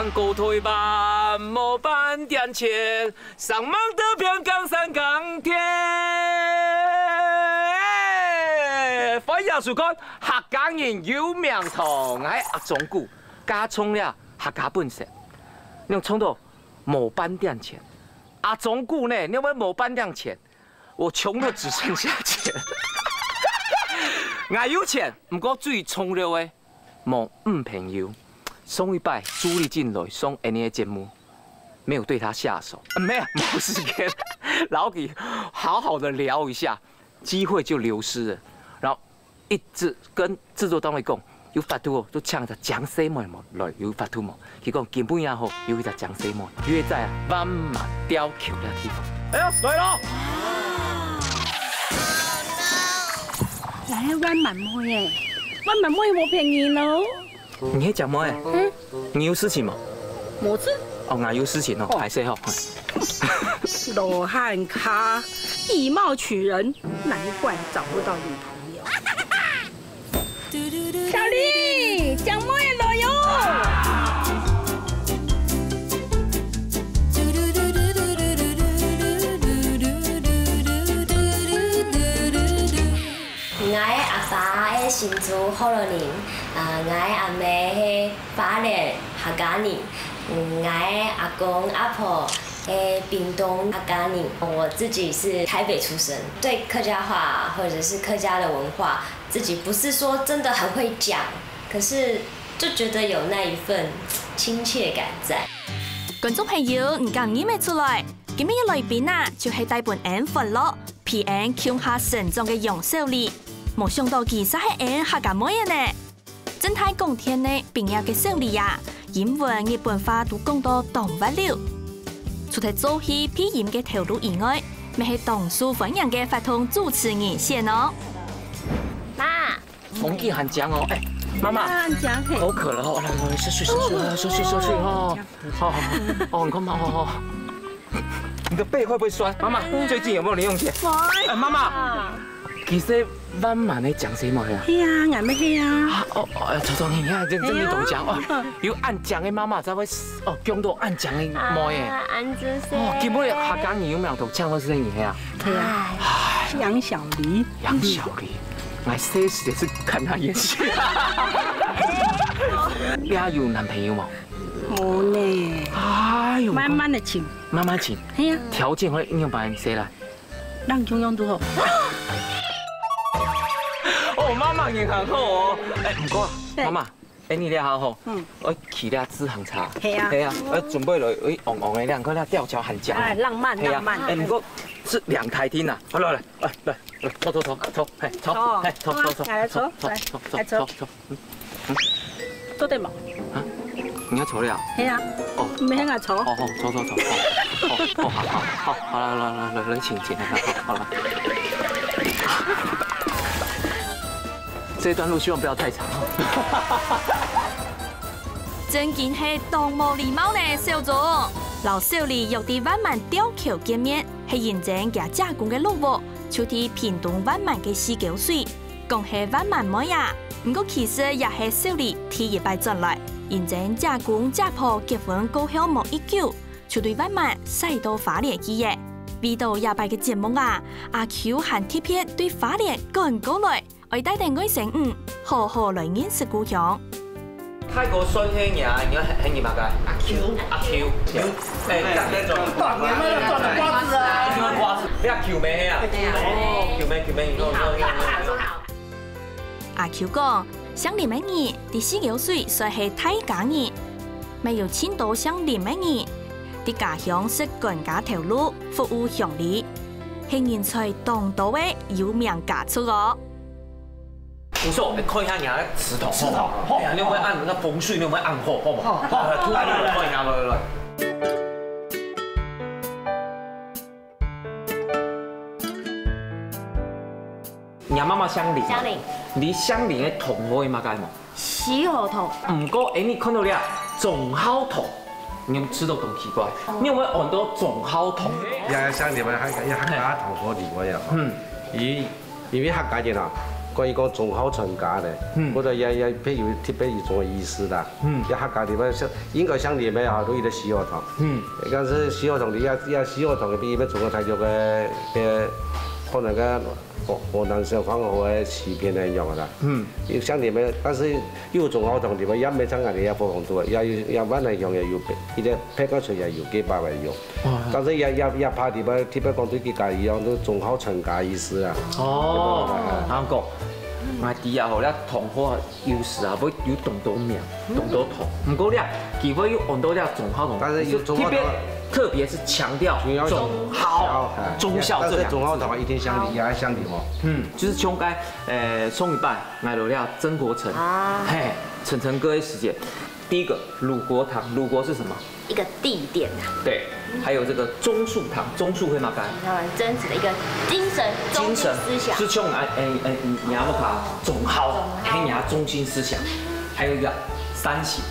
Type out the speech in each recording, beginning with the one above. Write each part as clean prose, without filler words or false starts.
港高推板，模板点钱，上网得片港三港铁。欢迎收看客家人有名堂，哎，阿忠古加充了客家本色，你冲到模板点钱。阿忠古呢，你要模板点钱，我穷的只剩下钱。我有钱，不过最冲了的，冇朋友。 送一拜朱丽静来送 N A 节目，没有对他下手，没有时间，老给好好的聊一下，机会就流失了。然后一直跟制作单位讲，有法度哦，都抢着讲什么嘛，来有法度嘛。佢讲根本也好，有一只讲什么，约在万马雕桥的地方。哎呀，来咯！来万满妹耶，万满妹我便宜喽。 你喺讲乜嘢？嗯，你有事情冇？冇事。哦，我有事情哦，还是吼。罗汉咖以貌取人，难怪找不到女朋友。小丽，讲乜嘢咯哟？我阿爸的新竹福罗人，我阿妹是花莲客家人，我阿公阿婆是屏东客家人，我自己是台北出生，对客家话或者是客家的文化，自己不是说真的很会讲，可是就觉得有那一份亲切感在。观众朋友，唔敢认得出来，今日嘅来宾啊，就是大本 N 粉咯 ，PN 腔下成长嘅杨秀丽。 冇想到其實係演客家妹嘅呢，真太講天呢，平日嘅勝利啊，英文、日本話都講到動不了。除咗做戲配音嘅條路以外，咪係當數分人嘅發通主持人線哦。媽，紅記很講哦，哎，媽媽，口渴了哦，來休息哦，哦，你看嘛，哦，你的背會不會酸？媽媽，最近有沒有零用錢？媽媽。 其實萬萬你講什麼呀？係啊，俺咪係啊。哦，錯，你看真你懂講哦，有按講嘅媽媽才會哦，講到按講嘅妹嘅。按住先。哦，基本客家人有冇同唱過聲嘢啊？係啊。楊小黎。楊小黎，我細時也是看她演戲。你有男朋友冇？冇呢。哎呦。慢慢的請。慢慢請。係啊。條件可以應用幫你寫啦。讓中央都好。 哦，媽媽人很好哦。哎，唔該，媽媽，哎，你哋好好。嗯。我起了支行茶。係啊。係啊。我準備來，黃黃嘅兩個咧吊橋很講。哎，浪漫浪漫。哎，唔過是2台廳啊。來，坐，坐，係坐，係坐。來坐。坐得冇？啊？你要坐了？係啊。哦。沒喺度坐。哦，坐。哦，好，來，請，好了。這段路希望不要太長。真件係當無禮貌呢，小總。老小麗約啲萬萬吊橋見面，係認真夾加工嘅路喎，就啲屏東萬萬嘅四九水，講係萬萬妹呀。不過其實也係小麗第一擺轉來，認真加工家婆結婚高響冇一久，就對萬萬使到花蓮去嘅。為到廿擺嘅節目啊，阿 Q 還特別對花蓮趕過來。 我帶定我成好好來認識故鄉。泰國孫兄呀，你要喊你乜嘅？阿 Q。哎，斷年啦，斷咗瓜子啊！斷瓜子，你阿 Q 咩啊？哦 ，Q 咩？阿 Q 講，像你們兒，啲四九水算係太家人，沒有錢到像你們兒，啲家鄉是管家頭路，服務鄉里，係人才當到嘅有名家族哦。 不錯，你看一下人家石頭，哎呀，你有冇按那風水？你有冇按好，好唔好？好，突然看一下，來。你阿媽媽鄉里？鄉里。你鄉里嘅同學嘛解冇？死河童。唔過，你看到你啊，總好童，你有冇吃到咁奇怪？你有冇按到總好童？鄉里咪客家同學嚟喎又。因為客家人啊。關於講種好成家咧，我哋也譬如特別一種意思啦。一客家地方應該像你們好多啲西河塘。但是西河塘你也西河塘嘅邊邊種個太多嘅可能嘅河南省方河嘅西邊係一樣啦。像你們，但是有種好塘地方，一沒長眼嘅也不很多，也灣嚟用也有，而且配個水也有幾百位用。但是也怕地方，特別講對佢家一樣都種好成家意思啊。哦，啱講。我哋啊，嗬，你同好優勢啊，要有懂到名，懂到同。唔過咧，基本要按到咧種好同，但是有種好同，特別是強調種好、忠孝這兩個字。種好同一定相離，也相離哦。就是像該上一拜來到了曾國城，嘿，陳哥的時間。第一個魯國堂，魯國是什麼？一個地點啊。對，還有這個鍾樹堂，鍾樹會嘛該？他們爭取的一個精神思想。是像你阿不卡種好，嘿你中心思想，還有一個三省，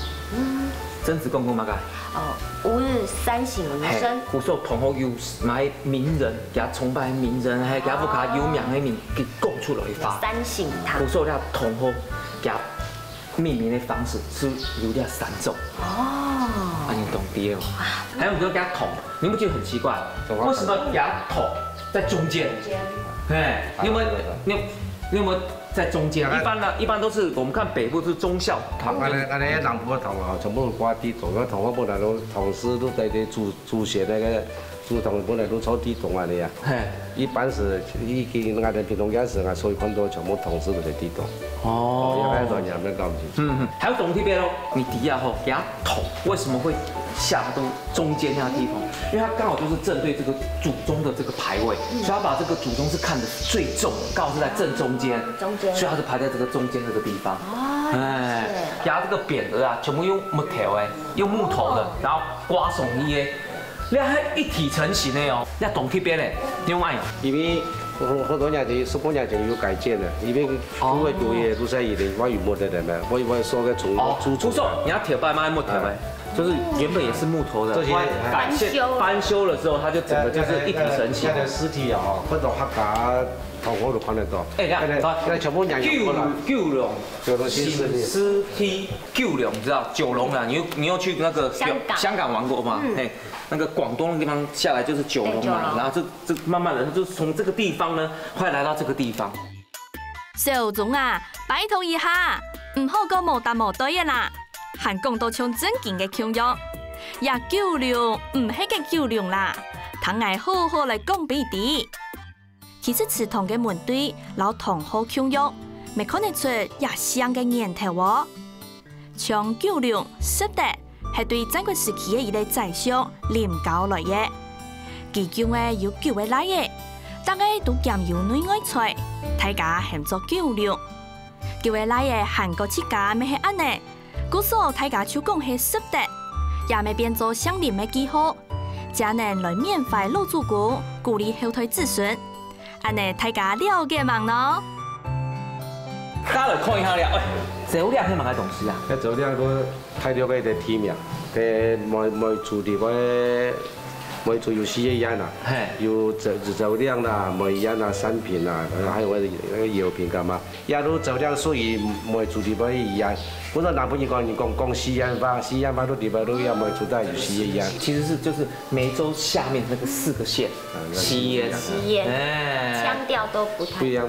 曾子公公嘛該？哦，吾日三省吾身。古時候同好有買名人，給崇拜名人，還給不卡有名的名給供出來發。三省堂。古時候咧同好給命名的方式是有點三種。哦，你懂啲哦。還有我們就給它桶，你不覺得很奇怪？為什麼給它桶在中間？哎，你有沒有在中間？一般都是我們看北部是忠孝堂。我哋南部嘅堂啊，全部都掛地洞，個堂我本來都唐詩都在啲祖寫那個祖堂本來都抄地洞啊你啊。一般是已經我哋平東家時啊，所以很多全部唐詩都在地洞。哦，也喺度人們搞唔清楚。還有懂這邊咯，你底下吼給它桶，為什麼會下到中間那個地方？因為它剛好就是正對這個祖宗的這個牌位，所以它把這個祖宗是看得最重，剛好是在正中間，所以它是排在這個中間這個地方。哎，給它這個匾額啊，全部用木頭的，用木頭的，然後刮聳一嘅，你還一體成型的哦。你懂這邊嘞？另外，因為好多年前10多年前有改建的，因為因為舊嘢都是以前關於木的人呢，我說個祖宗，你要鐵板賣木頭的。就是原本也是木頭的，翻修了之後，它就整個就是一體成型。現在屍體啊，很多客家堂口都看得到。哎，你全部人九龍屍體九龍，你知道九龍啊？你有去那個香港玩過嗎？嘿，那個廣東的地方下來就是九龍嘛，然後這慢慢的就從這個地方呢，後來來到這個地方。小總啊，拜託一下，唔好講無答無對嘅啦。還講到像正經嘅腔調，也九龍唔係個九龍啦，等我好好來講俾你。其實祠堂嘅門對老同好腔調，未看得出也像嘅年頭喎。像九龍實的係對戰國時期嘅一個宰相林高來嘅，其中嘅有9位來嘅，大概都兼有內外才，大家喊做九龍。9位來嘅韓國之家咪係安呢？古時候大家就講係實的，也未變做鄉鄰嘅記號，才能來緬懷老祖公，鼓勵後代子孫。安尼大家了解嘛咯？大家來看一下了，喂，走兩係乜嘢東西啊？一走兩個睇到嘅地名，每處地方每處有4樣啦，有走兩啦、每樣啦、三品啦，還有那個油品幹嘛？也都走兩屬於每處地方一樣。不是南部人講西安話的地方都要每處都有西安。其實是就是梅州下面那個4個縣，西安，腔調都不一樣，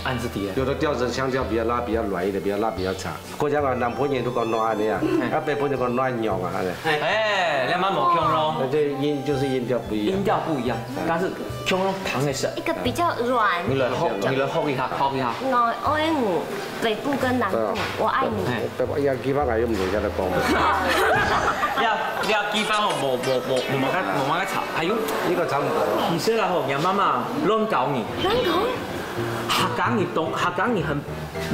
按字底。有的調子腔調比較拉比較軟一點，比較拉比較長。或者話南部人都講軟的啊，北部人講軟娘啊，哎，兩碼冇腔咯。這音就是音調不一樣。音調不一樣，但是腔咯糖的是。一個比較軟。你來學一下。我愛我北部跟南部，我愛你。有幾番係都唔同得講。你幾番我冇乜炒，係用呢個差唔多。其實啦，吼，人媽媽亂搞你。客家你很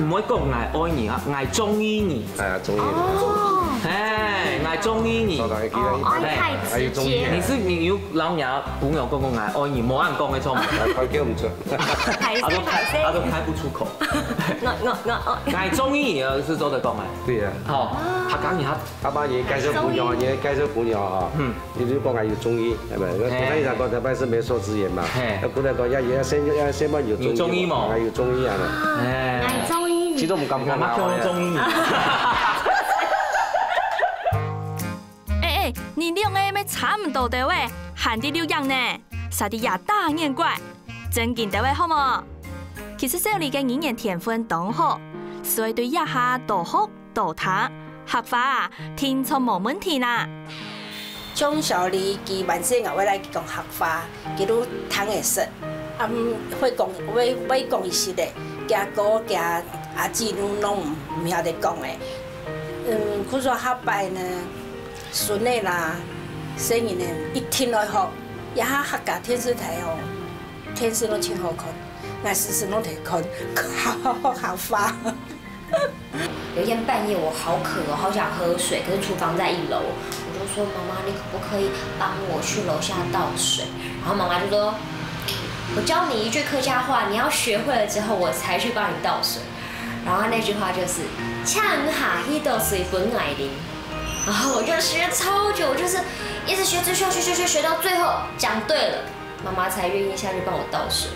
唔會講愛你啊，愛中意你。係啊，中意你。哎，我中意你。太直接了。你有老娘朋友讲爱爱你，冇按讲的错嘛？快叫唔出。他都开不出口。我。爱中意你是周德讲的。对啊。好，他讲你他把嘢介紹姑娘，嘢介紹姑娘啊，你都講係要中醫，係咪？古代人講特別是媒妁之言嘛。古代講一先乜要中醫嘛，係要中醫係咪？愛中醫。其實都唔敢講啦。中醫。你兩個咪差唔多的喂，喊啲溜樣呢，啥啲也大眼怪，真見得喂好冇？其實小李嘅語言天分當好，所以對一下多學多聽，學法啊天從冇問題啦。從小李佢萬歲我來講學法，佢都聽會識，會講伊識的，家哥家阿姊攏唔曉得講的。佢說學拜呢。孫的啦，聲音呢，一聽來學，一下客家電視台哦，電視攏真好看，我時時攏睇看，好發。有一天半夜我好渴，我好想喝水，可是廚房在1樓，我就說媽媽，你可不可以幫我去樓下倒水？然後媽媽就說，我教你一句客家話，你要學會了之後，我才去幫你倒水。然後那句話就是“嗆下去倒水本來啉”。然後我就學超久，就是一直學到最後講對了，媽媽才願意下去幫我倒水。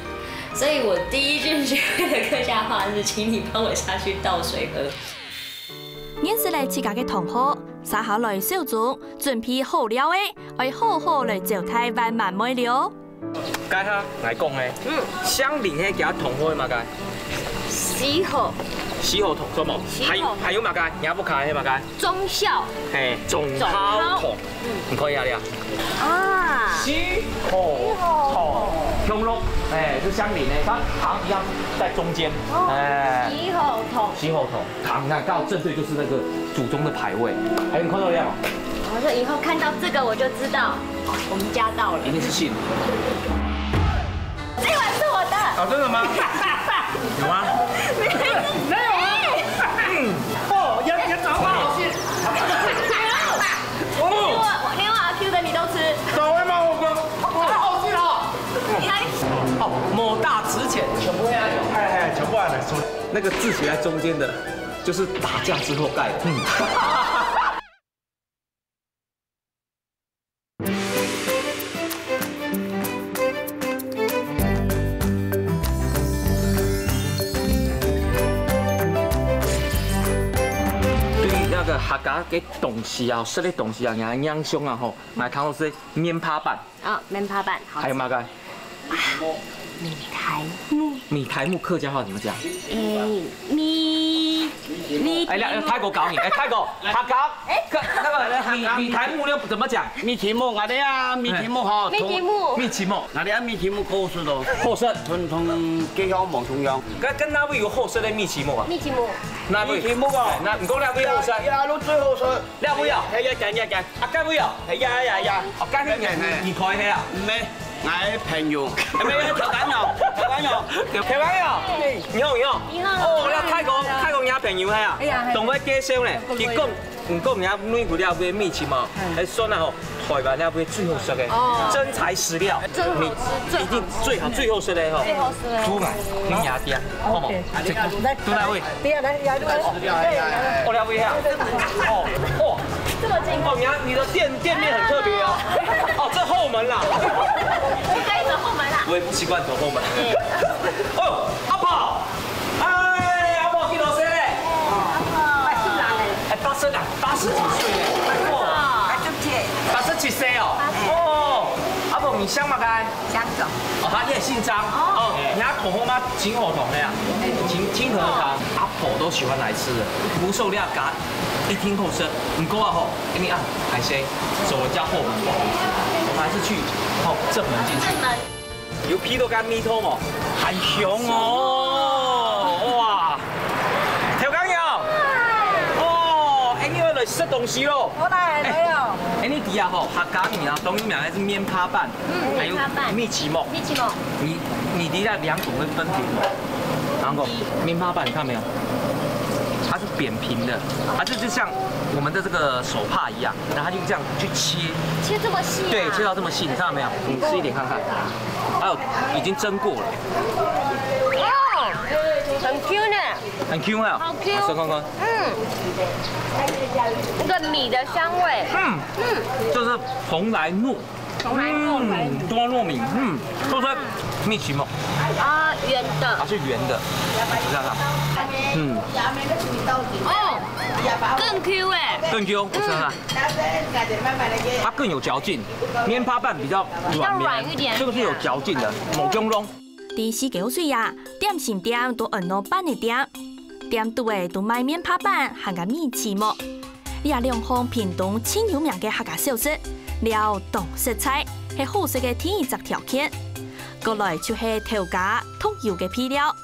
所以我第一句學會的客家話是請你幫我下去倒水喝。認識嚟自家嘅同學，撒下來小組準備好了誒，我好好嚟招待萬萬妹了。該他來講誒，相鄰迄家同學嘛該。西河桶，什麼？還有嘛該？你不開迄嘛該？忠孝。嘿，忠孝桶，你可以啊你啊。啊。西河桶，通路，哎，就相鄰的，它行一樣在中間。哎。西河桶，行，你看剛好正對就是那個祖宗的牌位。哎，你看到了嗎？我說以後看到這個我就知道，我們家到了。一定是信。這碗是我的。啊，真的嗎？有嗎？沒有。哦，也找到好戲。另外阿 Q 的你都吃。找外貌我好戲了。你看。哦，某大值錢，全部黑暗有。哎，全部暗的。那個字寫在中間的，就是打架之後蓋的。客家嘅東西啊，食的東西啊，人家養胸啊吼，買湯都是麵趴板。啊，麵趴板。還有嘛個？米苔目。米苔目客家話怎麼講？米。哎，泰國搞你，哎，泰國客家，那個米苔目要怎麼講？米苔目，我哋啊米苔目嗬。米苔目。米苔目，我哋啊米苔目好食咯。好食，同幾香望同樣。跟哪位有好食的米苔目啊？米苔目。哪位？米苔目啊？那唔講哪位好食？呀，都最好食。哪位啊？係一間。啊，間位啊？係呀。哦，間位你開起啊？唔係，我係朋友。係咪條緊肉？你好。哦，那泰國人朋友係啊，同我介紹咧，佢講唔講人家女婦了杯米苔目，係酸啊吼，台灣了杯最好食嘅，真材實料，一定最好食的吼，豬眼跟鴨丁，好冇？都哪位？我了位啊，哦，這麼近。哦，你的店面很特別哦，哦，這後門啦，你可以走後門啦。我也不習慣走後門。哦，阿婆，哎，阿婆幾多歲咧？80幾歲咧，哇，87歲哦。哦，阿婆你姓嘛該？張總。哦，他也姓張。哦，你家同學嗎？金河同的呀，金河堂，阿婆都喜歡來吃的，不受料嘎，一聽後生，唔夠啊吼，給你按海鮮，走人家後門不好意思，我們還是去正門進去。有批到間米湯喎，係香哦，哇！條羹油，哦，你要來食東西咯。我來了。你底下吼客家米啊，東語名係麵趴板，還有米苔目。你底下兩種會分別。然後麵趴板你看沒有？它它是扁平的，它就像我们的这个手帕一样，然后它就这样去切，切这么细、啊？对，切到这么细，你看到没有？你吃一点看看，还有已经蒸过了，哦，很 Q 呢，很 Q 啊，好 Q， 吃看看，那个米的香味，就是蓬莱糯。从来糯米，多糯米，说出来蜜奇梦啊，圆的，它是圆的，你看看，哦，更 Q 哎，更 Q，我试看，它更有嚼劲，面趴拌比较软一点，这个是有嚼劲的，某中窿。伫四九水啊，点心店都按老板的店，店拄的都卖面趴板和个米奇木，也两项屏东真有名嘅客家小吃。了动食材係好食嘅天然条件，過來就是頭家特有嘅配料。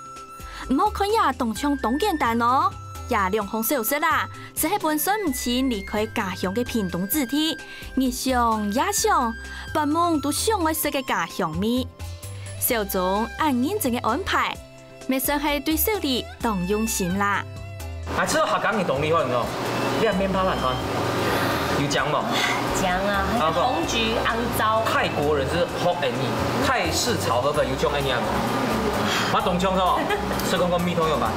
唔好看也動槍當簡單哦，也兩項小吃啦，是喺本身唔錢離開家鄉嘅屏東子弟，日想夜想，白夢都想愛食嘅家鄉味。小總按認真嘅安排，咪算係對小弟當用心啦。還吃到客家嘅動力，你知道？你係面趴板看。有姜吗？姜啊，还是红橘、肮糟。泰国人是好安逸，泰式炒河粉有姜安逸吗？我懂姜是吧？吃看看蜜通有吗？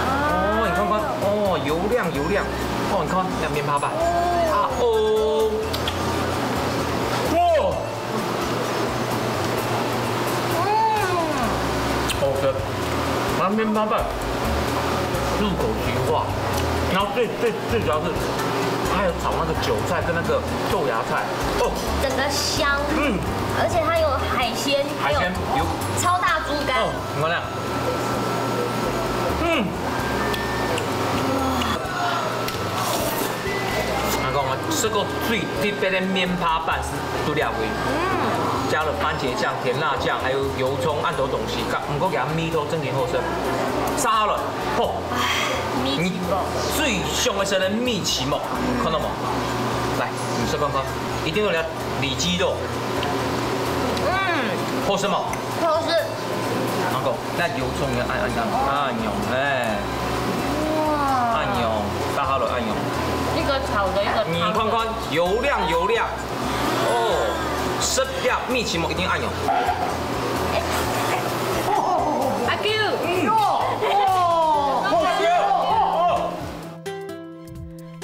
哦，你看看，哦，油亮，哦，你看那面趴板，哦，哇，好吃，那面趴板入口即化，然后最主要是。还有炒那个韭菜跟那个豆芽菜，哦，整个香，而且它有海鲜，还有超大猪肝，哦，你看那，我讲我吃过最特别的面趴板是猪两味，加了番茄酱、甜辣酱，还有油葱、按头东西，不过给它米头整点后生，杀好了，哦。你最香的是那蜜奇木，看到吗？来，你吃看看，一定要来里脊肉。好吃吗？好吃。阿公，那油葱要按用，哎，按用，大好了按用。一个炒的，一个你看看，油亮，哦，吃掉蜜奇木一定按用。阿 Q，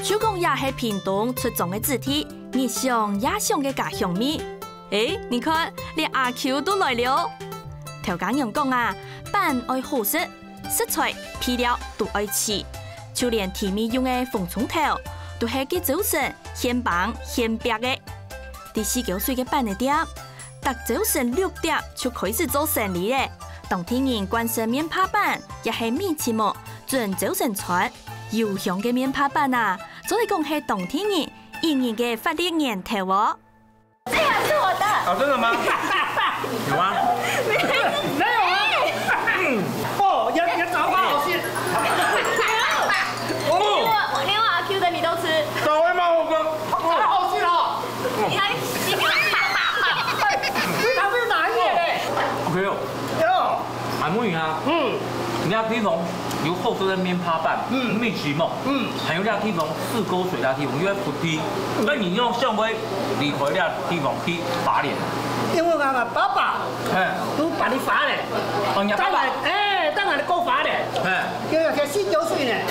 手工也係屏東出眾嘅主題，日想夜想嘅家鄉味。你看，連阿 Q 都來了。頭家人講啊，板愛好食，食材配料都愛齊，就連甜味用嘅鳳松頭，都係佢早晨現綁現白嘅。第49歲嘅板嘅店，特早晨6點就開始做生意咧。當天人關心面趴板，也係面節目準早晨傳。油香嘅面趴板啊，做嚟講係當天人仍然嘅發力源頭哦。這個是我的。哦，真的嗎？有嗎？沒有啊。哦，也找個好心。連我阿 Q 的你都吃。找位嗎？我好心哦。你還非常非常難嘅。OK 哦。有。還冇完啊？人家披風有後生的面趴板，蜜奇木，還有人家披風四溝水啦披風，因為不低，那你用上尾離開了披風去打臉。因為我爸爸，都把你罰咧。哦，你爸爸，等下你告罰咧。叫佢49歲咧，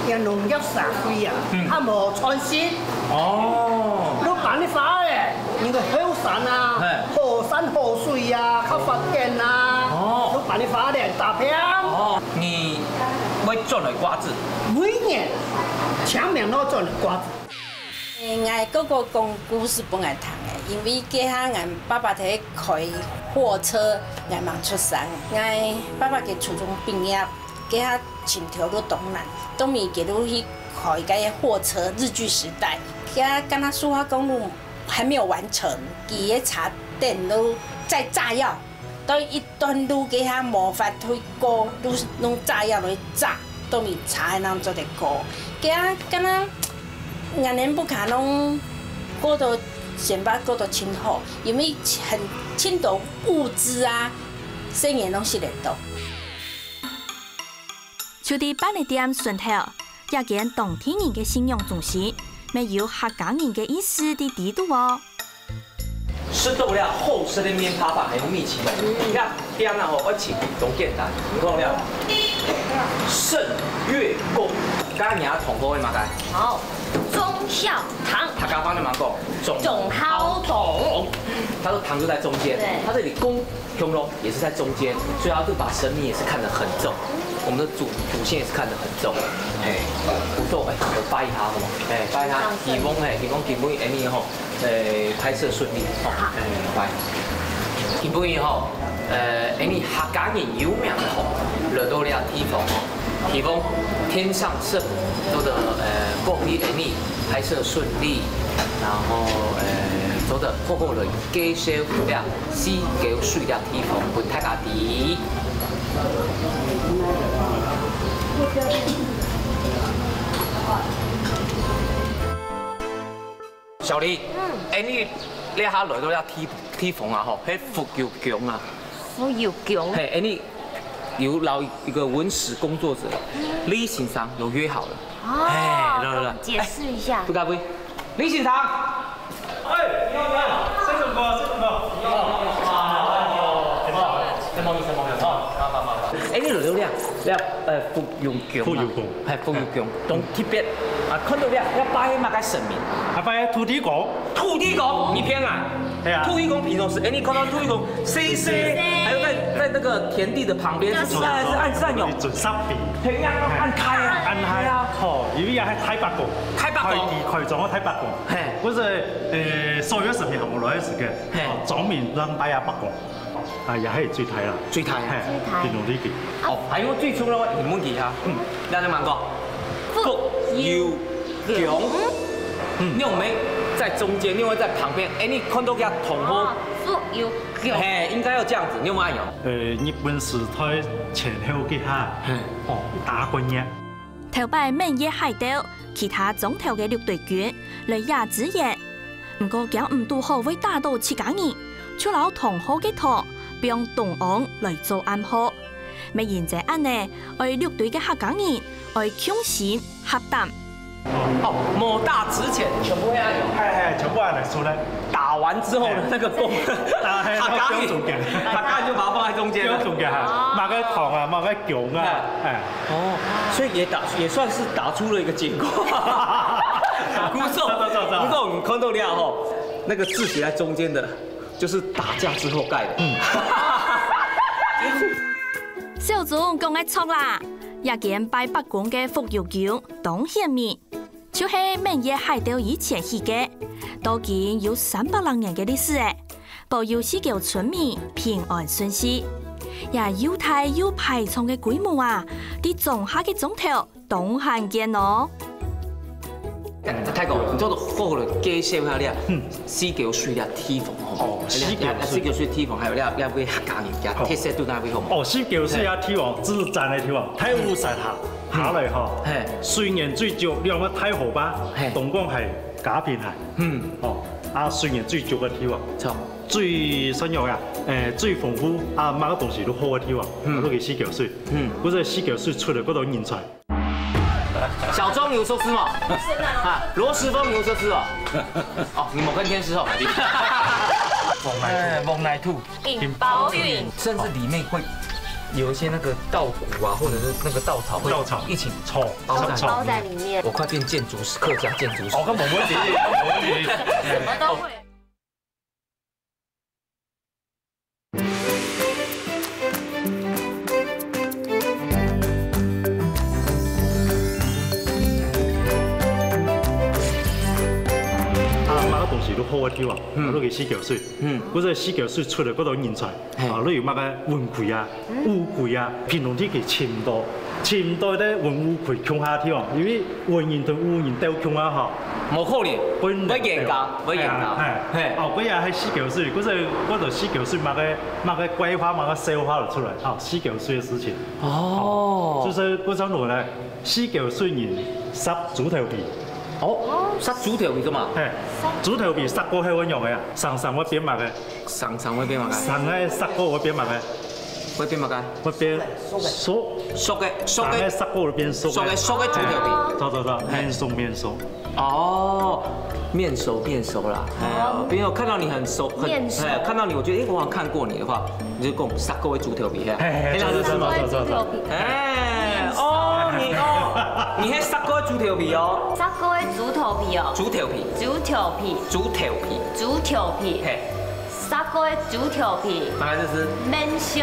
人農業社會啊，他冇創新。哦。都把你罰咧，你個後山啊，好山好水啊，靠發展啊。哦。都把你罰咧，打平。哦。你會種嚟瓜子？每年前面都種嚟瓜子。我哥哥講故事本來聽的，因為家下我爸爸喺開貨車，我忙出省。我爸爸嘅初中畢業，家下前條都東南，東面佢都去開個貨車，日據時代。家跟他蘇花公路還沒有完成，佢嘅茶店都在炸藥，到一段路家下無法去過，都用炸藥來炸，東面茶喺度做得過。家下跟他。我年不卡弄過到先把過到清好，因為很青島物資啊，生意攏是嚟到。就伫办的店顺头，也见当地人嘅信仰中心，没有客家人嘅意思伫地度哦。是到了后生的面趴板还有米奇的，你看店啊吼，我请总简单，你看了圣月宫，刚才你要统合的嘛该？好，忠孝堂，他刚刚的嘛讲总好懂。他说堂就在中间，对，他这里宫穹隆也是在中间，所以他就把神明也是看得很重，我们的祖先也是看得很重，哎，不错，哎，我拜他好吗？哎，拜他，希望今尾安尼吼，拍摄顺利，哦，哎，拜。今尾吼，安尼客家人有名的吼，落到了地方吼，希望天上圣母都的各位安尼拍摄顺利，然后做得好好的介绍了四九水了地方，本大家知。小李，你下来到了地方啊吼，迄福佑宫啊，福佑宫，嘿，你有老一个文史工作者李先生有约好了，哦，解释一下，不该不会，李先生，你好，生什么？你流量，福佑宫，係福佑宮，當特別看到要拜乜嘅神明？拜土地公。土地公，你偏啊？对啊。土地公平常是，你看到土地公，还有在那个田地的旁邊，是按善用。準濕地。係按開啊。按開啊。哦，因為係太白宮。太白宮。開裝嘅太白宮。係。嗰是所有神明行落來時嘅，總面讓拜下白宮。也係最睇啦，最睇，電腦呢邊。哦，係我最初咧，你問佢下，你有冇問過？福佑宮，你有沒在中間，另外在旁邊？你看到佢統合福佑宮，應該要這樣子，你有冇按用？日本時代前後嘅下，打軍嘅。頭擺滿野海盜，其他總頭嘅陸隊軍來也支援，不過驚唔拄好會打到自家人，就攞同好嘅托。用東昂來做暗號，咪然者安呢？我陸隊嘅客家人，我強心合膽。哦，某大值錢，全部會按用。全部按嚟出來。打完之後的那個弓，客家人就把它放在中間。中間係，抹個糖啊，抹個薑啊，哦，所以也算是打出了一個結果。不錯，你看到了吼，那個字寫在中間的。就是打架之後蓋的。小總講得錯啦，也見拜北宮嘅福佑宮當顯面，就是滿野海盜以前起嘅，到今有300多年嘅歷史誒，保佑四九村民平安順遂，也又大又排場嘅規模啊，啲種下嘅總頭當罕見哦。太公，你做到好了，介紹下你四九水的地方吼。四九水地方還有你會客家人家特色都哪位好？哦，四九水啊地方，自然嘅地方，太烏石下嚟吼。雖然最少兩個太河吧，東港係假片係。雖然最少嘅地方，最新有啊，最豐富啊，乜個東西都好嘅地方，嗰個四九水。嗰個四九水出嚟嗰度人才。小莊牛壽司嘛，羅時豐牛壽司哦，哦，你某跟天師哦，蒙奶兔，引包雲，甚至裡面會有一些那個稻谷啊，或者是那個稻草會一起包在裡面。我快變建築師，客家建築師。哦，咁冇問題，冇問題，什麼都會。都好嘅地方，嗰個四九水，嗰個四九水出嚟嗰度人才，例如乜嘅雲葵啊、烏葵啊，平常天氣前代咧雲烏葵強下地方，因為雲人同烏人都強下嚇，冇可能，唔嚴格，唔嚴格，係，哦，嗰日係四九水，嗰度四九水乜嘅桂花乜嘅燒花就出嚟，哦，四九水嘅事情，哦，就是嗰種路咧，四九水人塞豬頭皮。哦，塞豬頭皮㗎嘛？係，豬頭皮塞過係揾用嘅啊，上嗰邊買嘅。上嗰邊買嘅。上嘅塞過嗰邊買嘅。嗰邊買嘅？嗰邊熟的，杀过了变熟的猪条皮。走，面熟。哦，面熟啦。朋友看到你很熟，看到你，我觉得我好像看过你的话，你就跟我杀过的猪条皮哈。走。你还杀过的猪条皮哦？杀过的猪头皮哦。猪条皮。嘿。杀过的猪条皮。大概就是面熟。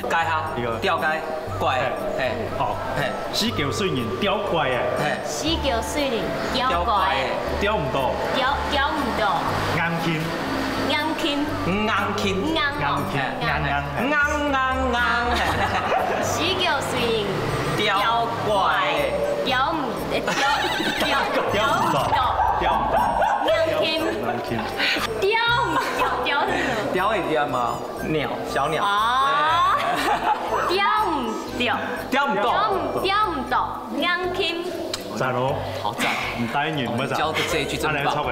盖哈，吊盖，怪，嘿，好，嘿，死叫水人吊怪的，嘿，死叫水人吊怪的，吊唔到，硬死叫水人吊怪的，吊唔雕会雕吗？鸟，小鸟。啊，雕唔到，硬听。赞哦，好赞，唔答应唔教的这一句真棒。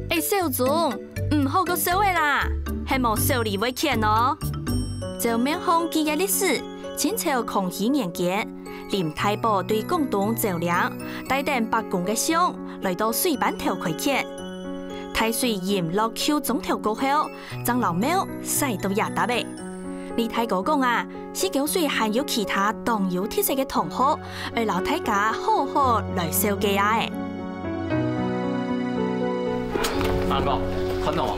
哎，小钟，唔好个小话啦，系冇小李会见哦。就缅甸记嘅历史，清朝康熙年间。林太保对广东赵亮带领白宫嘅相来到水板头开垦，太水淹落丘中条过后，将老庙晒到亚达呗。李太公讲啊，49岁还有其他同有特色嘅同學，而老大家好好來收記啊！阿哥，看到冇？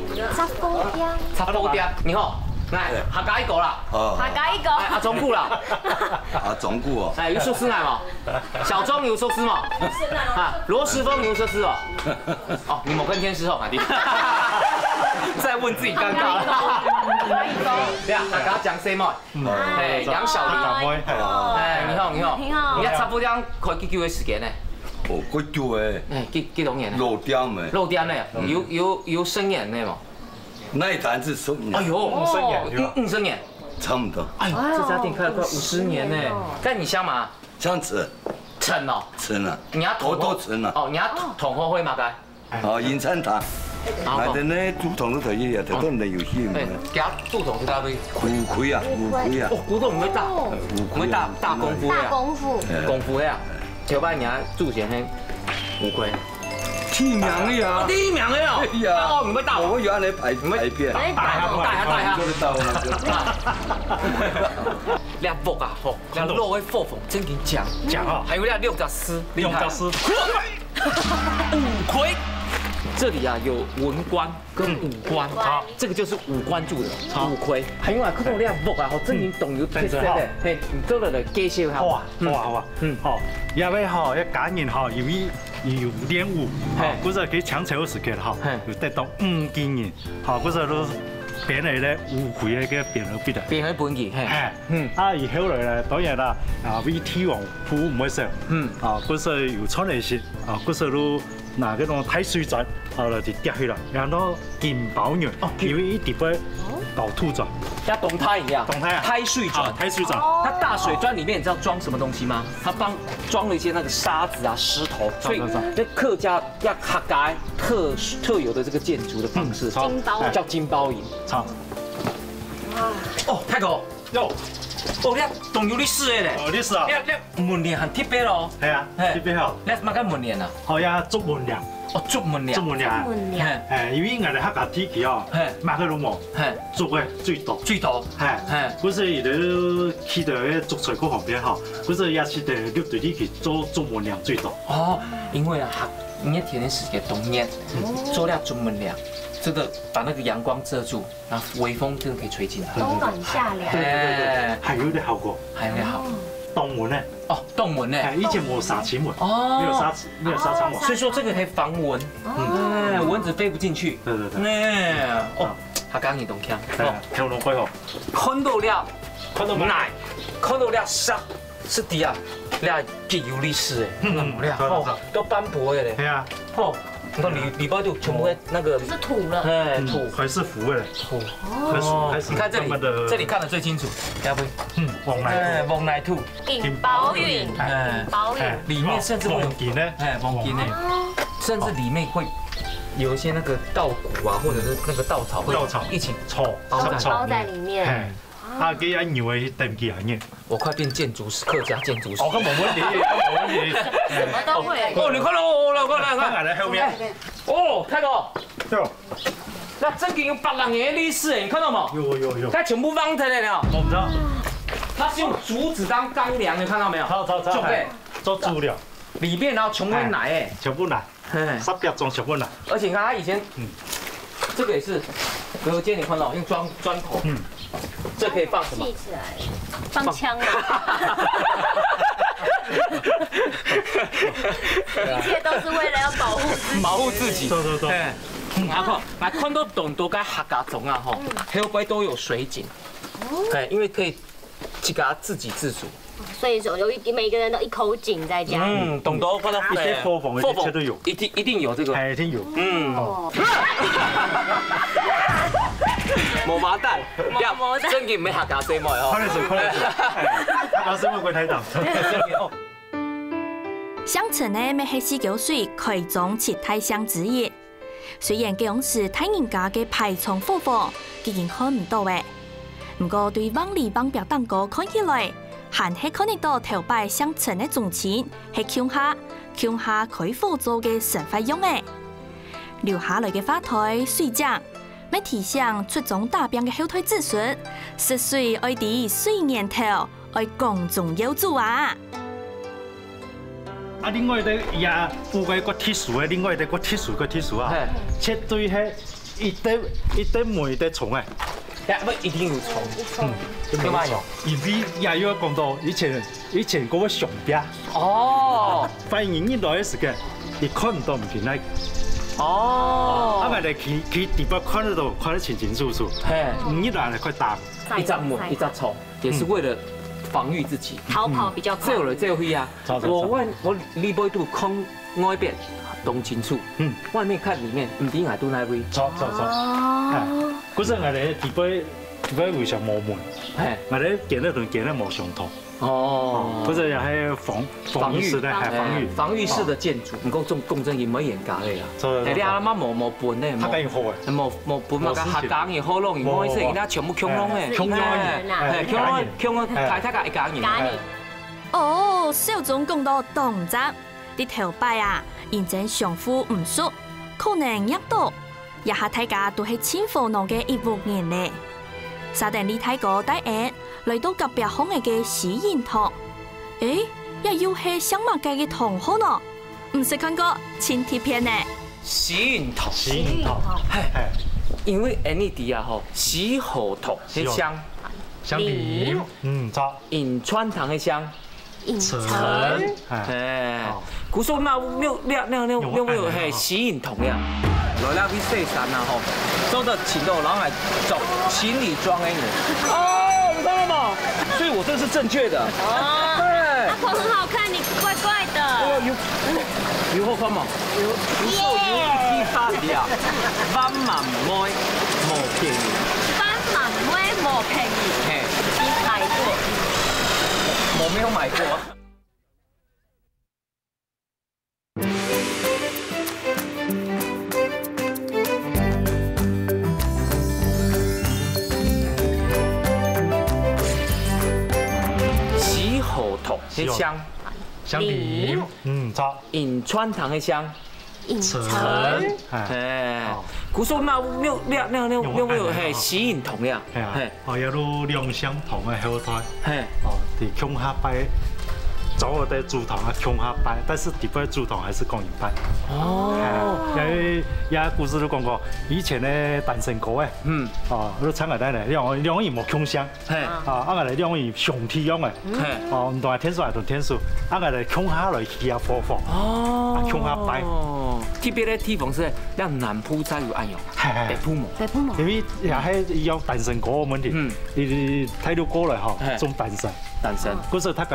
插糕點，你好。来，客家一个啦，阿中姑啦，阿中姑哦，有寿司奶嘛？小钟有寿司嘛？罗时丰牛寿司哦。哦，你某跟天师后海弟，再问自己尴尬了。对啊，客家讲什么？杨小玲，你好，你差不多这样开几久的时间呢？哦，几久的？几多年呢？6点的。6点呢？有生演的嘛？那一坛是生演。哎呦，5生演，差不多。哎呦，这家店开了快50年呢。但你香嘛？香吃。称哦。称了。你要都称了。哦，你要同花会嘛该？哦，银餐堂。内底呢，竹筒都可以啊，头都唔有戏嘛。给他竹筒是大杯。五魁啊。哦，古董唔会大功夫呀。功夫呀。条摆人祖先嘿5魁。第一名的呀！第一名的呀！哎呀，哦，你会打我有安尼排片，带下。两幅啊，吼，两肉会复缝，真紧讲啊，还有两6只丝，5魁。这里啊有文官跟武官，好，这个就是武官住的5魁。还有啊，看到两幅啊，好，真紧懂有特色的，嘿，你做了的介绍下。好，好，因为吼一假人吼，由于有练武，嗰陣佢搶籌時期吼，又得到5件人，吼嗰陣都變嚟咧5魁嘅變咗邊啊？變咗本件，啊，而後來咧當然啦，為天王府唔會上，嗰陣又出嚟時，嗰陣都嗱嗰種睇水準，後來就跌去啦，然後金寶園，因為一碟咧搞兔轉。像董胎一样，胎水砖，它大水砖里面你知道装什么东西吗？它装了一些那个沙子啊、石头，所以这客家要客家特有的这个建筑的方式，叫金包银。哇！哦，太哥，哟，哦，你懂有历史的嘞？哦，历史啊！你门帘很特别咯。系啊，特別好。你乜嘅門簾啊？好呀，竹門梁。哦，竹門梁。因為我哋客家地區哦，馬克龍王，竹嘅最多。嗰時而家去到嘅竹材嗰旁邊嗬，嗰時也是喺六對地區做竹門梁最多。哦，因為啊，人家天然時嘅冬天做了竹門梁。这个把那个阳光遮住，然后微风真的可以吹进来，冬暖夏凉。对，还有点效果，还有点好。洞门呢？哦，洞门呢？以前没有沙漆门，没有沙窗网，所以说这个可以防蚊，蚊子飞不进去。对。哦，他刚你懂腔，听懂会哦。看到奶，看到了沙，是的啊，俩极有历史诶，都斑驳的嘞。对啊，哦。你看里边就全部那个是土了，土还是腐的土，你看这里看得最清楚，要不？旺来土，金包云，里面甚至会有黄金呢，黄金呢，甚至里面会有一些那个稻谷啊，或者是那个稻草，一起包在里面。啊，给俺牛的等级啊呢。我快变建筑师，客家建筑师。哦，咁冇问题，冇问题。什么都会。哦，你看到我了，看来后面。哦，泰哥。对。那真嘅有8人嘅历史，你看到冇？有。它全部放在那里哦。我唔知道。它是用竹子当钢梁，你看到没有？做对。做猪料。里面然后全部奶哎。全部奶。10种全部奶。而且你看它以前，这个也是隔间，你看到用砖头。这可以放什么？系起来，放枪啊！一切都是为了要保护自己。对。来看到洞都跟客家种啊吼，后背都有水井，对，因为可以去给它自给自足。所以说每个人都一口井在家。洞都看到一些货房一切都有，一定有这个，一定有。冇麻蛋，真嘅唔係客家姐妹哦。客家姐妹佢睇到。乡村呢，咪係四九水開宗七大鄉之一。雖然嗰時睇人家嘅排場火火，已經看唔到嘅，不過對往里邦表蛋糕看起來，還係看得到頭擺鄉村嘅宗親係鄉下開火做嘅神法用嘅，留下來嘅花台水井。咪提倡出種大病嘅後退子孫，食水愛啲水源頭，愛公眾有主啊！啊，另外咧也有個鐵樹嘅，另外個鐵樹啊，絕對係一堆梅的蟲誒，一定有蟲，點解有？因為也有講到以前嗰個上邊哦，發現一來嘅時間，你看唔到唔見嚟。哦，啊，咪嚟佢地方看得到，看得清清楚楚。嘿，你拿来快打，一只木，一只蟲，也是為了防禦自己，逃跑比較快。這有這會啊，我呢杯都看外邊東清楚，外面看裡面，唔知係都哪位。錯。嗰陣我哋地杯會上冇門，我哋見得冇上堂。哦，嗰陣又係防禦式的，係防禦式的建築，唔過共振唔可以嚴格嘅啦。你啱啱冇本咧，客家嘢好嘅，冇本嘛，客家嘢好咯，唔可以食，而家全部強窿嘅，強太太嘅假嘢。哦，小總講到動作，啲頭擺啊，認真相互唔熟，可能一到，日下大家都係千貨囊嘅一屋人咧。沙定你睇過第一嚟到隔壁巷嘅喜宴堂，又要係香麻街嘅同學咯，唔識看過前貼片呢？喜宴堂，係，因為呢啲啊吼，喜河堂嘅香，香餅，錯，迎川堂嘅香，迎城，古時候那有係喜宴堂呀。來啦，去西山啊吼，做得請到人來做情侶裝嘅人。哦，你看到嗎？所以我這是正確的。哦，對。阿婆很好看，你怪怪的。有好看嗎？有一發了，番萬妹無便宜。番萬妹無便宜。你買過？我沒有買過。嘅香，香餅，錯。迎川堂嘅香，迎城，古時候那有係喜宴堂呀，有路兩相同嘅後台，啲鄉下擺，走我哋主堂啊鄉下擺，但是地方主堂還是公營擺。哦，有故事都講過，以前咧單身哥誒，都請嚟咧，兩人冇共享，我哋兩人上天用嘅，唔同係天數係同天數，我哋鄉下來起下火房，鄉下擺。特別咧地方是讓南埔才有按用，北埔冇。因為也係有單身哥嘅問題，你睇到過嚟嗬，仲單身。嗰時佢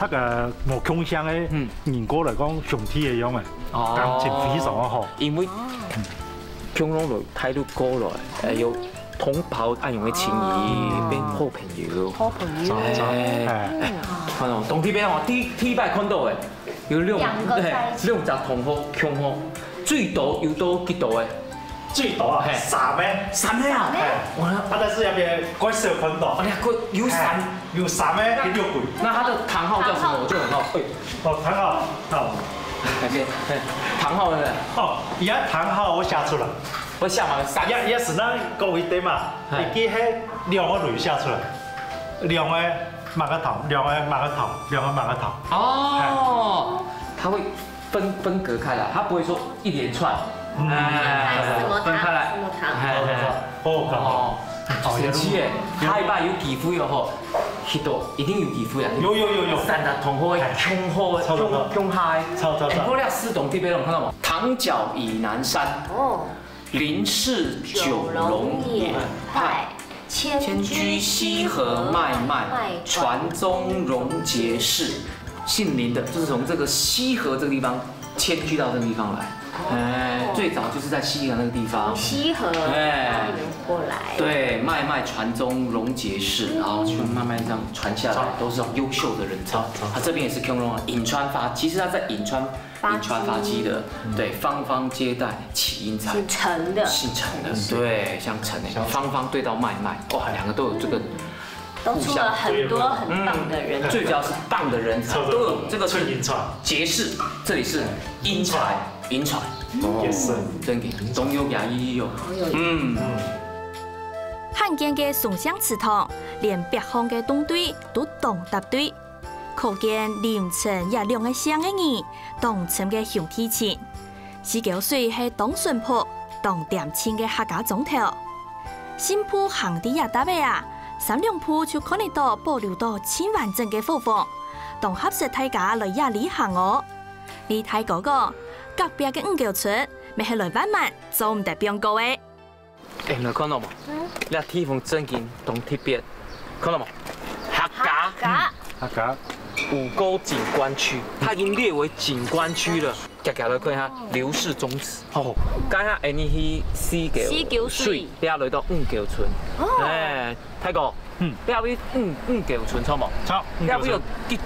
個冇共享嘅人過嚟講上天嘅樣嘅，感情非常好。因為共榮來睇到過來，有同胞按用嘅情誼變好朋友。好朋友。看到當天邊我第一擺看到嘅，有兩隻同學共學。最多有多几度诶？最大啊，3個3個啊！哇！但是入邊嗰小寬度，有3個6個。那它的堂號叫什麼？我就很好奇。哦，堂號好。哪邊？堂號呢？哦，而家堂號我寫出來。我寫埋3。也是咱各位點嘛，你記喺2個類寫出來，2個馬個頭，2個馬個頭，2個馬個頭。哦，它會分隔開來，它不會說一連串。分開來。哦，神奇耶！下一擺有機會哦，迄度一定有機會啊。有。三大同好，強好，強嗨。我俩4棟地標，看到冇？堂角以南山。哦。林氏九龍野派，迁居西河脉傳宗榮傑氏。姓林的，就是從這個西河這個地方遷居到這個地方來。最早就是在西河那個地方。西河，過來。對，脈傳宗榮傑氏，然後就慢慢這樣傳下來，都是優秀的人才。他這邊也是乾隆颍川發，其實他在颍川發跡的，對，方方接待起因才。姓陳的。對，像陳誒，方方對到脈，哇，兩個都有這個。都出了很多很棒的人，最主要是棒的人才，都有这个是杰士，这里是英才，银传，也是真嘅，总有牙医有，罕见嘅松香祠堂，连北方嘅东队都同搭队，可见凌晨也2個鄉嘅人同參嘅兄弟情。49歲係當順坡當店親嘅客家總頭，新鋪行啲也搭嘅啊。3兩鋪就可以到保留到千完整嘅貨房，同合適大家來夜里行哦。你睇嗰個隔壁嘅5舊村，咪係來玩慢，做唔得變高嘅。你看到冇？你地方真見同特別，看到冇？客家五溝景觀區，它已經列為景觀區了。夾來看下劉氏宗祠，好，講下安尼去49歲，你下來到5舊村，睇過。你後邊5舊村錯冇？錯。你後邊有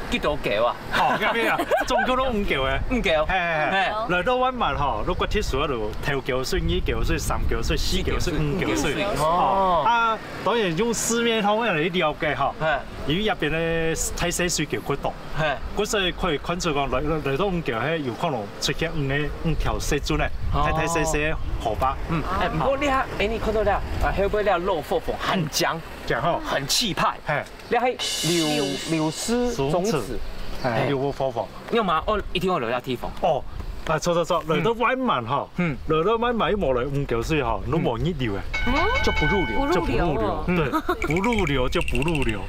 幾多舊啊？哦，入邊啊，總共都5舊嘅。5舊。係。來到灣碼嗬，都骨鐵樹嗰度，頭舊歲、2舊歲、3舊歲、4舊歲、5舊歲。哦。啊，當然用市面上嚟了解嗬。係。因為入邊咧睇寫水橋嗰度。係。嗰時可以看出講來到5舊係有可能出現5條細磚咧，睇寫河壩。不過你睇，你看到了，後邊了肉貨房很僵。很氣派，你係劉氏宗祠，劉貨房，因為我一定要留下地方。哦，錯，來到灣碼嗬，來到灣碼冇來5舊歲嗬，都冇一流嘅，就不入流，對，不入流就不入流，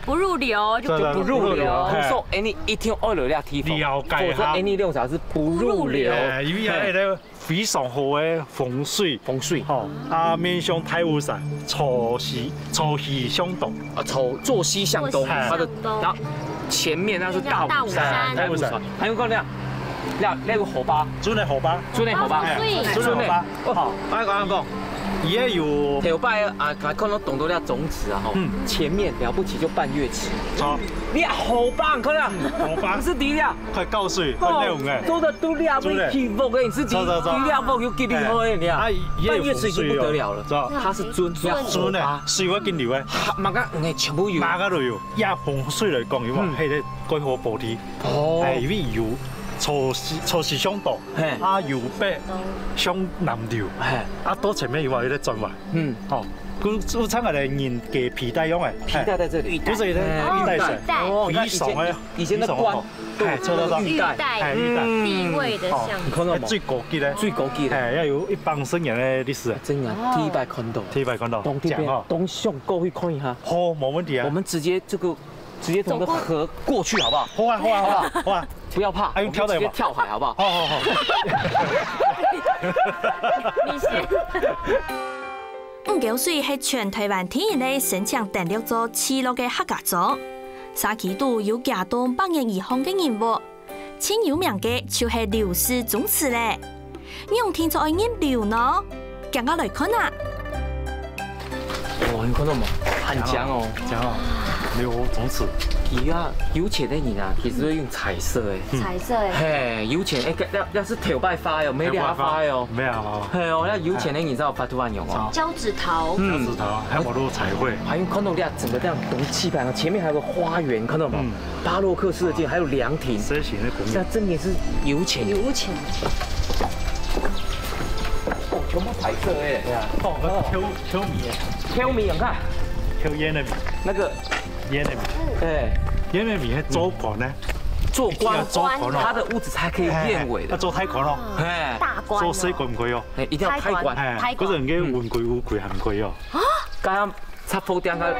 不入流就不入流。我說，你一定要留下地方，否則你六條是不入流。因為係非常好嘅風水，嗬，面向太湖山，坐西向東，坐西向東，它的然後前面那是大武山，還有個呢，那個河壩，做那河壩，好，我講。也有頭擺啊，看到懂到了種子啊，吼，前面了不起就半月池，你好棒，看到，不是低了，快告水，快內容嘅，做的都了不起伏嘅，你是低了伏又幾厲害嘅，你啊，半月池已經不得了了，它是磚嘅，水我見了嘅，馬家全部有，馬家都有，一風水嚟講，有冇係咧改好補貼，係因為有。坐西向東，由北向南流，到前面又話有啲轉彎，哦，佢參加嚟人嘅皮帶用嘅，皮帶在這裡，不是咧玉帶水，非常嘅，以前的官都玉帶，地位的象徵，最高級咧，要有一幫生人嘅歷史，真啊，第一擺看到，東向過去看一下，好，冇問題啊，我們直接從個河過去，好不好？好啊。不要怕，用跳的直接跳海，好不好？好。你先。5舊歲係全台灣第一個申請登錄做記錄嘅客家莊，沙基度有幾多100年以上嘅人物，最有名嘅就係劉氏宗祠咧。你用聽咗愛念劉呢？行過來看啊！哇，你看到冇？很強哦，留种子。伊啊，油钱的你啊，其实是用彩色的。彩色的。嘿，油钱哎，要是头摆花哦，没俩花哦。没有啊。嘿哦，那油钱的你知道发图案用哦。胶纸桃。胶纸桃，还有好多彩绘。还有看到俩整个这样东气派啊，前面还有个花园，看到吗？巴洛克式的建，还有凉亭。这些的古这真的是油钱。油钱。哦，全部彩色哎。对啊。哦挑米，你看。挑烟的米。那个。烟的米。对。烟的米还做官呢。做官，他的屋子才可以变伟的。做太官咯。哎。大官。做西官唔贵哦。哎，一定要太官。哎。嗰陣嘅玩具有貴行貴哦。啊？剛剛插鋪釘個。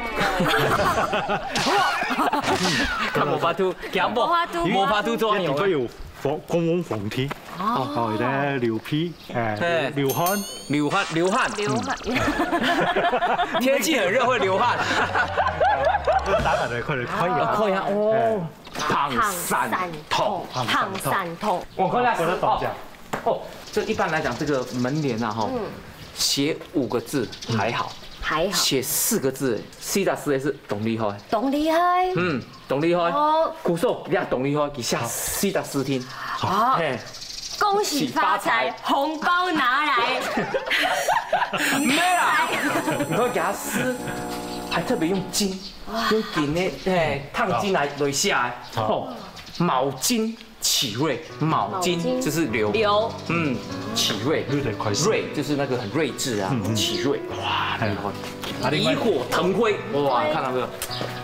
看魔法圖，行魔法圖做用。應該要公公奉天。哦。咧撩皮，撩汗。天氣很熱會流汗。打埋嚟佢哋可以啊。哦。胖散痛。我看下哦，这一般来讲，这个门帘啊，哈，写5个字还好，写4个字，4打4的是懂厉害，懂厉害，懂厉害，古寿也懂厉害，给下4打4听，好，恭喜发财，红包拿来，没啦，你会给他撕，还特别用金的，烫金来写的，哦，卯金。启瑞，卯金就是流，启瑞，瑞就是那个很睿智啊，启瑞，哇，以火腾辉，哇，看到没有？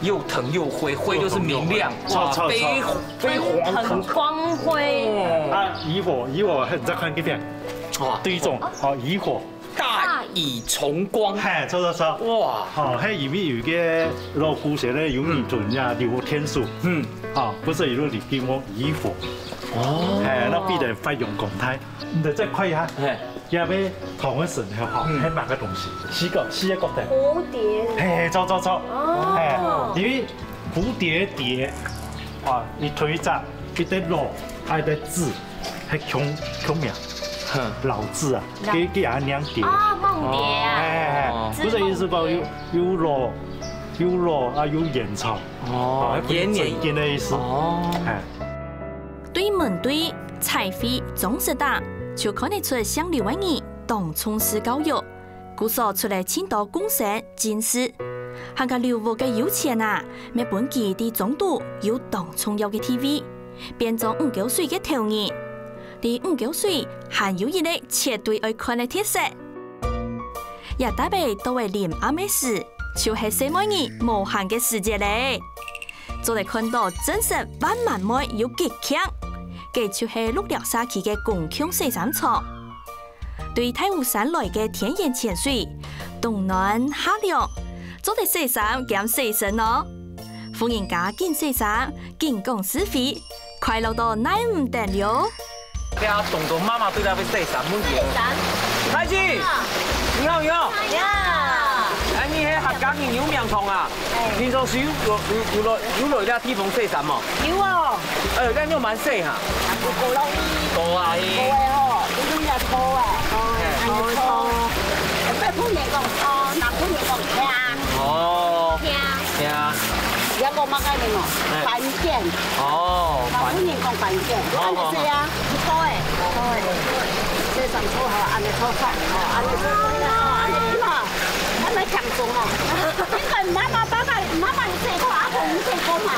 又腾又辉，辉就是明亮，哇，飞黄腾光辉。啊，以火，你再看几遍？哇，第一种，哦，以火。大以重光，错，哇，哦，喺入面有嘅老古寫咧有義盡呀，有天數，不是有禮金我以火，那必然費用公胎，你再看一下，下邊同一神係好，係哪個東西？四個角的蝴蝶，錯，因為蝴蝶蝶，啊，你推扎一啲路，係啲字係窮名。老字啊，给俺娘叠啊，梦蝶啊，不是意思講有羅啊，有煙草哦，延年的意思哦。對門對彩繪總是大，就看得出像劉文儀當從事教育，故所出來青島貢獻進士，行個留學嘅有錢啊，咩本記啲總督有當重要嘅 TV， 變咗5、9歲嘅頭兒。第5、9歲還有一個絕對愛看的特色，也大備都會連阿妹時，就係細妹兒無限嘅世界咧。做嚟看到真實萬萬妹有極強，佢就係鹿寮社區嘅共享洗衫廠。對太湖山來嘅天然泉水，冬暖夏涼，做嚟洗衫兼洗身哦。歡迎家見洗衫，見講是非，快樂到耐唔得了。家懂懂妈妈对他会洗衫问题。太子，你好。呀。哎，你喺客家人有名堂啊？聽說是有來啲地方洗衫嘛？有啊。咱有蠻洗嚇。過咯。過啊。過嘅嗬，呢種就錯嘅。錯。咩歡迎講錯，嗱歡迎講聽。哦。聽。有個乜嘅名喎？反見。哦。歡迎講反見。好係啊。對。洗衫粗口，按你粗法，按你粗法，按你點啊？按你強壯啊！應該唔啱啊，爸爸要洗個，阿婆唔洗個嘛。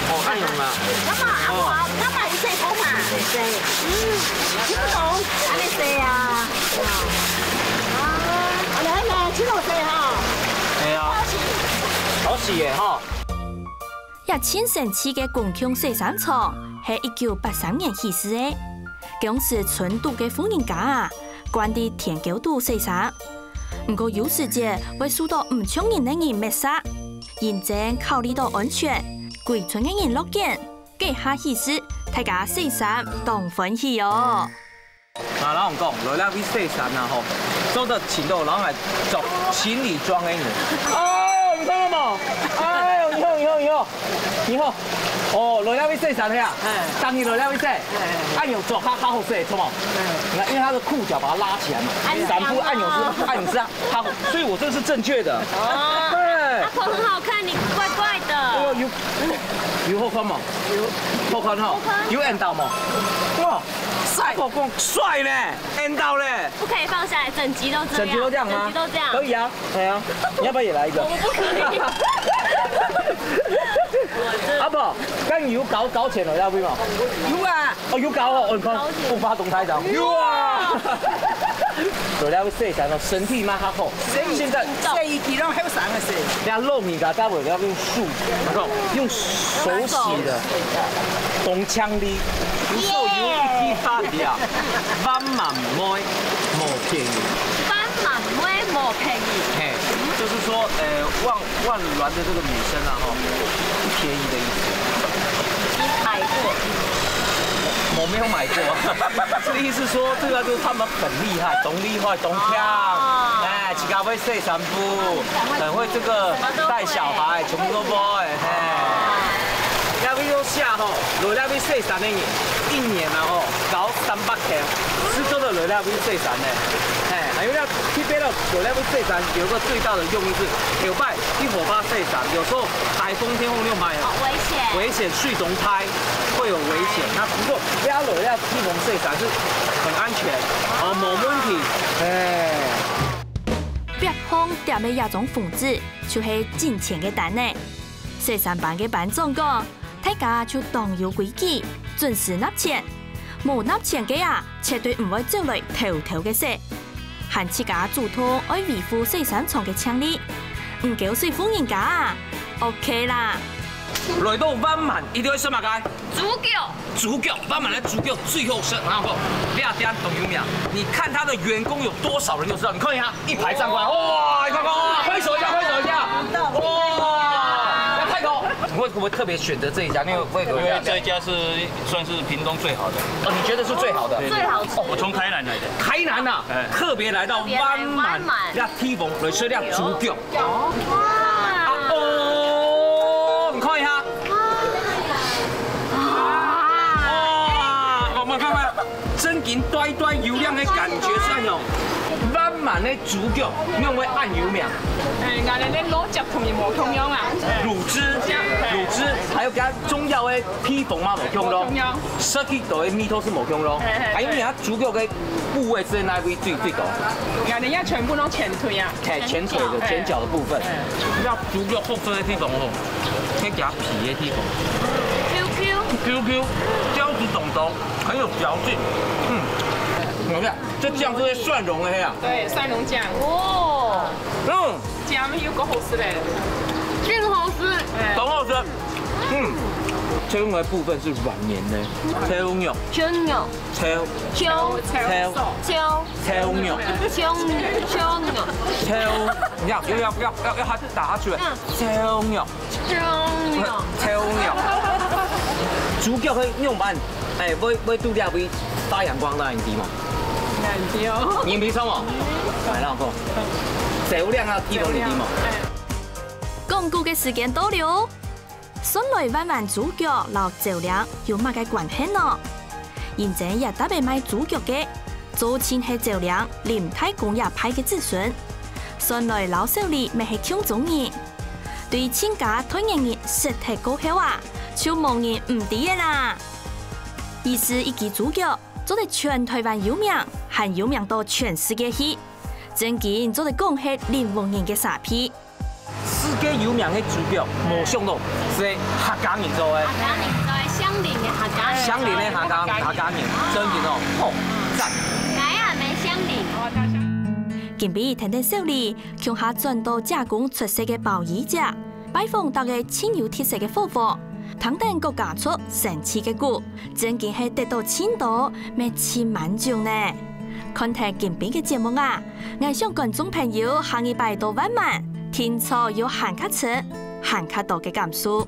哦，咁樣啊。咁啊，阿媽要洗個嘛。洗。點講？按你洗啊。我哋喺咩？千六四嚇。係啊。好似嘅嗬。一千神奇嘅共享洗衫廠係1983年起始嘅。當時純度嘅富人家啊，關啲田狗度洗衫，不過有時節會受到唔搶人嘅人滅殺，認真考慮到安全，歸村嘅人落見，給下意思，大家洗衫當歡喜哦。嗱，老實講，來啦，啲洗衫啊，吼，做得前度，然後係做情侶裝嘅人。哦，你睇到冇？哎呦，以後。哦，來了會洗衫嘅啊，當你來了會洗，按鈕做，它好洗，錯冇？你看，因為它的褲腳把它拉起來嘛，傘布按鈕是啊，它，所以我這是正確的。哦，對。婆很好看，你怪怪的。有好看吗？有好看哈。有演到吗？哇，帅！老公帅呢，演到嘞。不可以放下来，整集都这样。整集都这样吗？整集都这样。可以啊，对啊。你要不要也来一个？我不可以。阿婆，跟有搞钱了，要不要？有啊。哦，有搞哦，你看不发动态的。有啊。做了细散哦，身体蛮好。现在这一期拢好散的是。人家糯米噶，待会要用手，用手洗的，动枪的，不受油一批发的啊，万万妹无便宜。万万妹无便宜。嘿，就是说，万峦的这个女生啊，哈，不便宜的意思。你买过？我没有买过，这个意思说，这个就是他们很厉害，懂跳，哎，自家会洗衫服，很会这个带小孩，全部都会，嘿。要不要下吼，落了要洗衫的人，一年啊吼，搞300天，是真的落了要洗衫的，哎，还有了这边了落了要洗衫，有个最大的用意是，有摆一火把洗衫，有时候台风天风又买了，危险水中胎。会有危险，那不过压落要地方洗衫是很安全，哦，冇问题。哎，别方踮的亚种奉旨，就是金钱的单呢。洗衫班的班长讲，大家就当有规矩，准时纳钱，冇纳钱嘅啊，绝对唔会走来偷偷嘅洗。喊自家主托爱维护洗衫厂嘅强力，唔叫水封人家啊 ，OK 啦。来到万万一定要什么街？主角，万万的主角最后是然后俩点董有名，你看他的员工有多少人就知道。你看一下，一排站过来，哇，你看看，挥手一下，哇，太高。会不会特别选择这一家？因为这一家是算是屏东最好的。哦，你觉得是最好的？最好吃。我从台南来的。台南呐，特别来到万万俩梯房来吃俩主角。你看一下，我们看看，真紧呆油亮的感觉是那种满满的主角，用为按油名。俺哋啲卤汁同埋無同樣啊，乳汁，還有加中藥的披風嘛無同咯，設計到的米都是無同咯，還有你睇主角的部位是哪位最高？俺哋一全部都前腿啊，前腿的前腳的部分，要主角後身的披風哦，可以加皮的披風 ，QQ，膠質濃度，很有嚼勁，你看這醬是蒜蓉的呀，對，蒜蓉醬，哦，醬有個好食嘞，真好吃，很好吃，切肉的部分是軟綿的，切肉，你要它打下去，切肉，主角可以用慢，哎，要度假会发阳光那你知吗？眼皮冲哦，来让我看，小亮啊，地方你知吗？讲故嘅時間到了，順來萬萬主角老趙亮有乜嘅關係呢？現在也特別賣主角嘅，早前係趙亮林太公也派嘅子孫，順來老少李咪係強中人，對親家推人人實體高效啊，就冇人唔知嘅啦。而是一支主角做得全台灣有名，還有名到全世界去，真見做得講係林旺人嘅傻批。世界有名的主角，冇想到是客家人做的。客家人做的鄉鄰的客家人。鄉鄰的客家人，真嘅哦，讚。我也沒鄉鄰。今比聽聽小李，向下轉到加工出色嘅鮑魚醬，拜訪大嘅親友特色嘅火鍋，等等各家出神奇嘅股，真嘅係得到青島咩千萬獎呢？看睇今比嘅節目啊，我想觀眾朋友行一百多萬萬。聽錯有行卡車、行卡道嘅感受。